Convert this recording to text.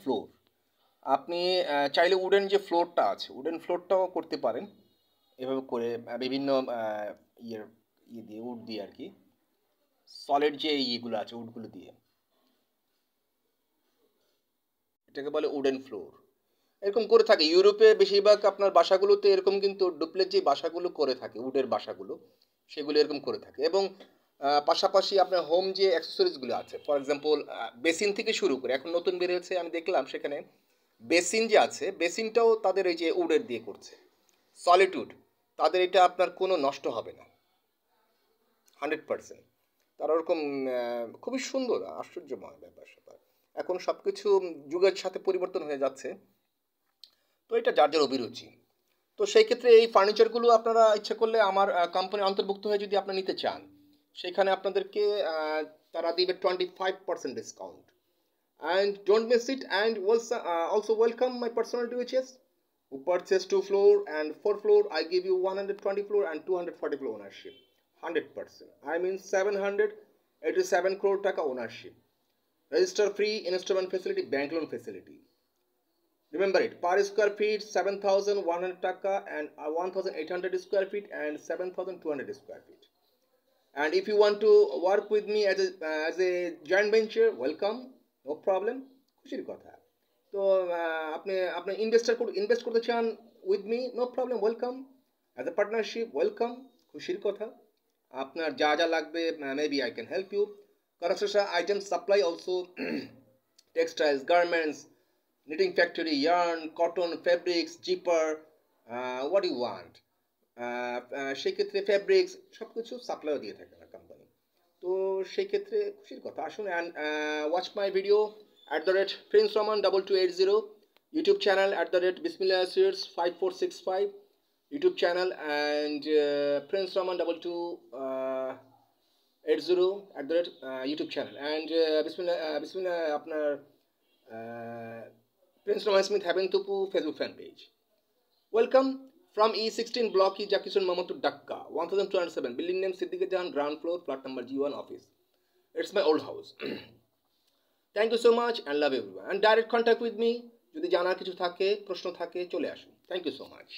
Floor. আপনি চাইলে wooden যে ফ্লোরটা আছে, উডেন ফ্লোরটাও করতে পারেন এভাবে করে, বিভিন্ন ইয়ের দিয়ে, উড দিয়ে আর কি, সলিড যে ইয়েগুলো আছে উডগুলো দিয়ে, এটাকে বলে উডেন ফ্লোর। এরকম করে থাকে ইউরোপে বেশিরভাগ আপনার বাসাগুলোতে এরকম, কিন্তু ডুপ্লেক্স যে বাসাগুলো করে থাকে উডের বাসাগুলো, সেগুলো এরকম করে থাকে। এবং পাশাপাশি আপনার হোম যে অ্যাক্সেসরিজগুলো আছে, ফর এক্সাম্পল বেসিন থেকে শুরু করে, এখন নতুন বেরিয়েছে আমি দেখলাম সেখানে বেসিন যে আছে, বেসিনটাও তাদের এই যে উডের দিয়ে করছে, সলিড উড। তাদের এটা আপনার কোনো নষ্ট হবে না, 100%। তারা ওরকম খুবই সুন্দর, আশ্চর্যময় ব্যাপার স্যাপার। এখন সব কিছু যুগের সাথে পরিবর্তন হয়ে যাচ্ছে, তো এটা যার যার অভিরুচি। তো সেই ক্ষেত্রে এই ফার্নিচারগুলো আপনারা ইচ্ছা করলে আমার কোম্পানি অন্তর্ভুক্ত হয়ে যদি আপনারা নিতে চান, সেখানে আপনাদেরকে তারা দিবে 25% discount. And don't miss it, and also welcome my personal touches who purchase 2 floor and 4 floor. I give you 120 floor and 240 floor ownership, 100%. I mean 787 crore taka ownership, register free, installment facility, bank loan facility. Remember it, per square feet 7,100 taka and 1,800 square feet and 7,200 square feet. And if you want to work with me as a joint venture, welcome, no problem, খুশির কথা। তো আপনি আপনি invest করতে চান with me, no problem, welcome. As a partnership, welcome, খুশির কথা। আপনার যা যা লাগবে, maybe I can help you. Construction item supply also, textiles, garments, knitting factory, yarn, cotton, fabrics, zipper, what do you want, সেই ক্ষেত্রে ফ্যাব্রিক্স সব কিছু সাপ্লাইও দিয়ে থাকে না কোম্পানি। তো সেই ক্ষেত্রে খুশির কথা, আসুন and watch my video @Prince Roman 2280, YouTube channel @Bismillah Associates 5465 YouTube channel, and Prince Roman 2280 YouTube channel, and বিসমিল্লাহ আপনার Prince Roman Smith Haventupu Facebook fan page. Welcome from E16 Block E Jakison Mamotu Dhaka, 1207, building name Siddiqui Jahan, ground floor, flat number G1 office. It's my old house. Thank you so much and love everyone. And direct contact with me, যদি জানার কিছু থাকে, প্রশ্ন থাকে, চলে আসুন। Thank you so much.